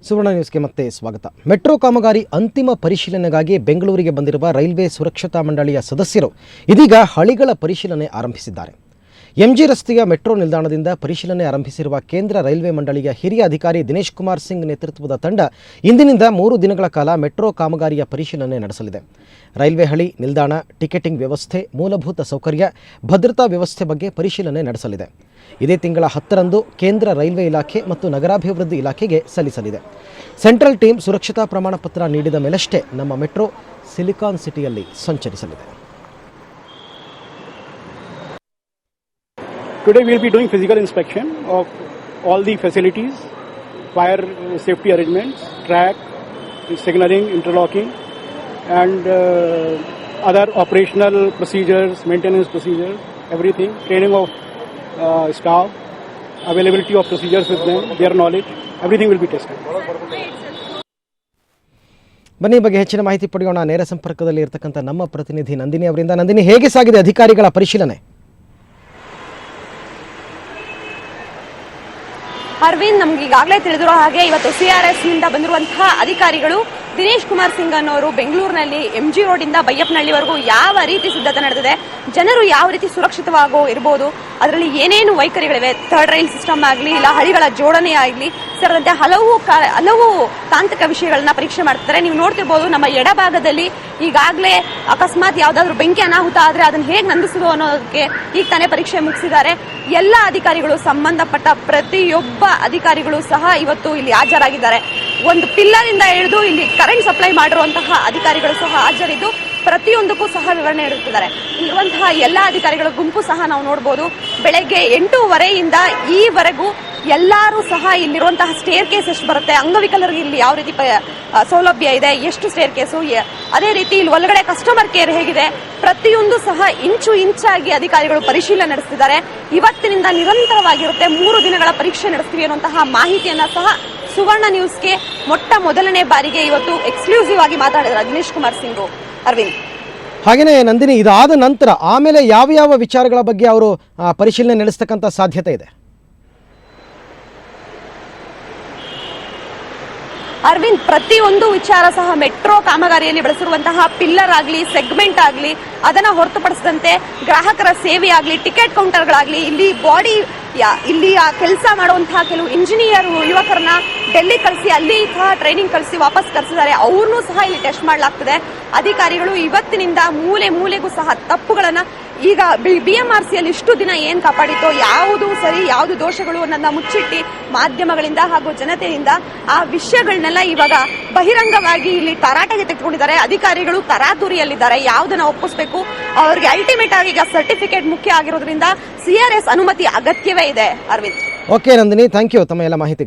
ಸುವರ್ಣ ನ್ಯೂಸ್ಗೆ ಮತ್ತೆ ಸ್ವಾಗತ. ಮೆಟ್ರೋ ಕಾಮಗಾರಿ ಅಂತಿಮ ಪರಿಶೀಲನೆಗಾಗಿ ಬೆಂಗಳೂರಿಗೆ ಬಂದಿರುವ ರೈಲ್ವೆ ಸುರಕ್ಷತಾ ಮಂಡಳಿಯ ಸದಸ್ಯರು ಇದೀಗ ಹಳಿಗಳ ಪರಿಶೀಲನೆ ಆರಂಭಿಸಿದ್ದಾರೆ. ಎಂಜಿ ರಸ್ತೆಯ ಮೆಟ್ರೋ ನಿಲ್ದಾಣದಿಂದ ಪರಿಶೀಲನೆ ಆರಂಭಿಸಿರುವ ಕೇಂದ್ರ ರೈಲ್ವೆ ಮಂಡಳಿಯ ಹಿರಿಯ ಅಧಿಕಾರಿ ದಿನೇಶ್ ಕುಮಾರ್ ಸಿಂಗ್ ನೇತೃತ್ವದ ತಂಡ ಇಂದಿನಿಂದ 3 ದಿನಗಳ ಕಾಲ ಮೆಟ್ರೋ ಕಾಮಗಾರಿಯ ಪರಿಶೀಲನೆ ನಡೆಸಲಿದೆ. ರೈಲ್ವೆ ಹಳಿ, ನಿಲ್ದಾಣ, ಟಿಕೆಟಿಂಗ್ ವ್ಯವಸ್ಥೆ, ಮೂಲಭೂತ ಸೌಕರ್ಯ, ಭದ್ರತಾ ವ್ಯವಸ್ಥೆ ಬಗ್ಗೆ ಪರಿಶೀಲನೆ ನಡೆಸಲಿದೆ. ಇದೇ ತಿಂಗಳ 10ರಂದು ಕೇಂದ್ರ ರೈಲ್ವೆ ಇಲಾಖೆ ಮತ್ತು ನಗರಾಭಿವೃದ್ಧಿ ಇಲಾಖೆಗೆ ಸಲ್ಲಿಸಲಿದೆ. ಸೆಂಟ್ರಲ್ ಟೀಮ್ ಸುರಕ್ಷತಾ ಪ್ರಮಾಣ ಪತ್ರ ನೀಡಿದ ಮೇಲಷ್ಟೇ ನಮ್ಮ ಮೆಟ್ರೋ ಸಿಲಿಕಾನ್ ಸಿಟಿಯಲ್ಲಿ ಸಂಚರಿಸಲಿದೆ. Today we will be doing physical inspection of all the facilities, fire safety arrangements, track, signaling, interlocking and other operational procedures, maintenance procedures, everything, training of staff, availability of procedures with them, their knowledge, everything will be tested. ಬನ್ನಿ ಬಗ್ಗೆ ಹೆಚ್ಚಿನ ಮಾಹಿತಿ ಪಡೆಯೋಣ. ನೇರ ಸಂಪರ್ಕದಲ್ಲಿ ಇರತಕ್ಕಂಥ ನಮ್ಮ ಪ್ರತಿನಿಧಿ ನಂದಿನಿ ಅವರಿಂದ. ನಂದಿನಿ, ಹೇಗೆ ಸಾಗಿದೆ ಅಧಿಕಾರಿಗಳ ಪರಿಶೀಲನೆ? ಅರವಿಂದ್, ನಮ್ಗೆ ಈಗಾಗಲೇ ತಿಳಿದಿರೋ ಹಾಗೆ ಇವತ್ತು CRS ನಿಂದ ಬಂದಿರುವಂತಹ ಅಧಿಕಾರಿಗಳು ದಿನೇಶ್ ಕುಮಾರ್ ಸಿಂಗ್ ಅನ್ನೋರು ಬೆಂಗಳೂರಿನಲ್ಲಿ MG ರೋಡ್ ಇಂದ ಬೈಯಪ್ಪನಹಳ್ಳಿವರೆಗೂ ಯಾವ ರೀತಿ ಸಿದ್ಧತೆ ನಡೆದಿದೆ, ಜನರು ಯಾವ ರೀತಿ ಸುರಕ್ಷಿತವಾಗೋ ಇರಬಹುದು, ಅದರಲ್ಲಿ ಏನೇನು ವೈಖರಿಗಳಿವೆ, ಥರ್ಡ್ ರೈಲ್ ಸಿಸ್ಟಮ್ ಆಗಲಿ ಇಲ್ಲ ಹಳಿಗಳ ಜೋಡಣೆ ಆಗಲಿ ಸೇರಿದಂತೆ ಹಲವು ತಾಂತ್ರಿಕ ವಿಷಯಗಳನ್ನ ಪರೀಕ್ಷೆ ಮಾಡ್ತಾರೆ. ನೀವು ನೋಡ್ತಿರ್ಬೋದು, ನಮ್ಮ ಎಡಭಾಗದಲ್ಲಿ ಈಗಾಗಲೇ ಅಕಸ್ಮಾತ್ ಯಾವ್ದಾದ್ರು ಬೆಂಕಿ ಅನಾಹುತ ಆದ್ರೆ ಅದನ್ನ ಹೇಗೆ ನಂದಿಸೋದು ಅನ್ನೋದಕ್ಕೆ ಈಗ ತಾನೇ ಪರೀಕ್ಷೆ ಮುಗಿಸಿದ್ದಾರೆ. ಎಲ್ಲ ಅಧಿಕಾರಿಗಳು, ಸಂಬಂಧಪಟ್ಟ ಪ್ರತಿಯೊಬ್ಬ ಅಧಿಕಾರಿಗಳು ಸಹ ಇವತ್ತು ಇಲ್ಲಿ ಹಾಜರಾಗಿದ್ದಾರೆ. ಒಂದು ಪಿಲ್ಲರ್ ಇಂದ ಹಿಡಿದು ಇಲ್ಲಿ ಕರೆಂಟ್ ಸಪ್ಲೈ ಮಾಡಿರುವಂತಹ ಅಧಿಕಾರಿಗಳು ಸಹ ಹಾಜರಿದ್ದು ಪ್ರತಿಯೊಂದಕ್ಕೂ ಸಹ ವಿವರಣೆ ನೀಡುತ್ತಿದ್ದಾರೆ. ಇರುವಂತಹ ಎಲ್ಲ ಅಧಿಕಾರಿಗಳ ಗುಂಪು ಸಹ ನಾವು ನೋಡಬಹುದು. ಬೆಳಗ್ಗೆ 8:30ಯಿಂದ ಈವರೆಗೂ ಎಲ್ಲರೂ ಸಹ ಇಲ್ಲಿರುವಂತಹ ಸ್ಟೇರ್ ಕೇಸ್ ಎಷ್ಟು ಬರುತ್ತೆ, ಅಂಗವಿಕಲರಿಗೆ ಇಲ್ಲಿ ಯಾವ ರೀತಿ ಸೌಲಭ್ಯ ಇದೆ, ಎಷ್ಟು ಸ್ಟೇರ್ ಕೇಸು, ಅದೇ ರೀತಿ ಇಲ್ಲಿ ಒಳಗಡೆ ಕಸ್ಟಮರ್ ಕೇರ್ ಹೇಗಿದೆ, ಪ್ರತಿಯೊಂದು ಸಹ ಇಂಚಾಗಿ ಅಧಿಕಾರಿಗಳು ಪರಿಶೀಲನೆ ನಡೆಸುತ್ತಿದ್ದಾರೆ. ಇವತ್ತಿನಿಂದ ನಿರಂತರವಾಗಿರುತ್ತೆ, 3 ದಿನಗಳ ಪರೀಕ್ಷೆ ನಡೆಸ್ತೀವಿ ಅನ್ನುವಂತಹ ಮಾಹಿತಿಯನ್ನ ಸಹ ಸುವರ್ಣ ನ್ಯೂಸ್ಗೆ ಮೊದಲನೇ ಬಾರಿಗೆ ಇವತ್ತು ಎಕ್ಸ್ಕ್ಲೂಸಿವ್ ಆಗಿ ಮಾತಾಡಿದ್ದಾರೆ ದಿನೇಶ್ ಕುಮಾರ್ ಸಿಂಗ್. ಅರವಿಂದ್, ಹಾಗೇನೇ ನಂದಿನಿ, ಇದಾದ ನಂತರ ಆಮೇಲೆ ಯಾವ ವಿಚಾರಗಳ ಬಗ್ಗೆ ಅವರು ಪರಿಶೀಲನೆ ನಡೆಸ್ತಕ್ಕಂಥ ಸಾಧ್ಯತೆ ಇದೆ? ಅರವಿಂದ್, ಪ್ರತಿಯೊಂದು ವಿಚಾರ ಸಹ ಮೆಟ್ರೋ ಕಾಮಗಾರಿಯಲ್ಲಿ ಬಳಸಿರುವಂತಹ ಪಿಲ್ಲರ್ ಆಗಲಿ, ಸೆಗ್ಮೆಂಟ್ ಆಗಲಿ, ಅದನ್ನ ಹೊರತುಪಡಿಸಿದಂತೆ ಗ್ರಾಹಕರ ಸೇವೆ ಆಗಲಿ, ಟಿಕೆಟ್ ಕೌಂಟರ್ಗಳಾಗಲಿ, ಇಲ್ಲಿ ಕೆಲಸ ಮಾಡುವಂತಹ ಕೆಲವು ಇಂಜಿನಿಯರ್ ಯುವಕರನ್ನ ಡೆಲ್ಲಿ ಕಳಿಸಿ ಅಲ್ಲಿ ಸಹ ಟ್ರೈನಿಂಗ್ ಕಳಿಸಿ ವಾಪಸ್ ಕರೆಸಿದ್ದಾರೆ. ಅವ್ರನ್ನೂ ಸಹ ಇಲ್ಲಿ ಟೆಸ್ಟ್ ಮಾಡಲಾಗ್ತದೆ. ಅಧಿಕಾರಿಗಳು ಇವತ್ತಿನಿಂದ ಮೂಲೆಗೂ ಸಹ ತಪ್ಪುಗಳನ್ನ, ಈಗ BMRCಯಲ್ಲಿ ಇಷ್ಟು ದಿನ ಏನ್ ಕಾಪಾಡಿತೋ, ಯಾವುದು ಸರಿ ಯಾವುದು ದೋಷಗಳು ಅನ್ನೋದನ್ನ ಮುಚ್ಚಿಟ್ಟಿ ಮಾಧ್ಯಮಗಳಿಂದ ಹಾಗೂ ಜನತೆಯಿಂದ ಆ ವಿಷಯಗಳನ್ನೆಲ್ಲ ಇವಾಗ ಬಹಿರಂಗವಾಗಿ ಇಲ್ಲಿ ತರಾಟೆಗೆ ತೆಗೆದುಕೊಂಡಿದ್ದಾರೆ. ಅಧಿಕಾರಿಗಳು ತರಾತುರಿಯಲ್ಲಿದ್ದಾರೆ. ಯಾವುದನ್ನ ಒಪ್ಪಿಸಬೇಕು, ಅವ್ರಿಗೆ ಅಲ್ಟಿಮೇಟ್ ಆಗಿ ಈಗ ಸರ್ಟಿಫಿಕೇಟ್ ಮುಖ್ಯ ಆಗಿರೋದ್ರಿಂದ CRS ಅನುಮತಿ ಅಗತ್ಯವೇ ಇದೆ. Arvind, okay Nandini, thank you ತಮ್ಮ ಎಲ್ಲ ಮಾಹಿತಿ.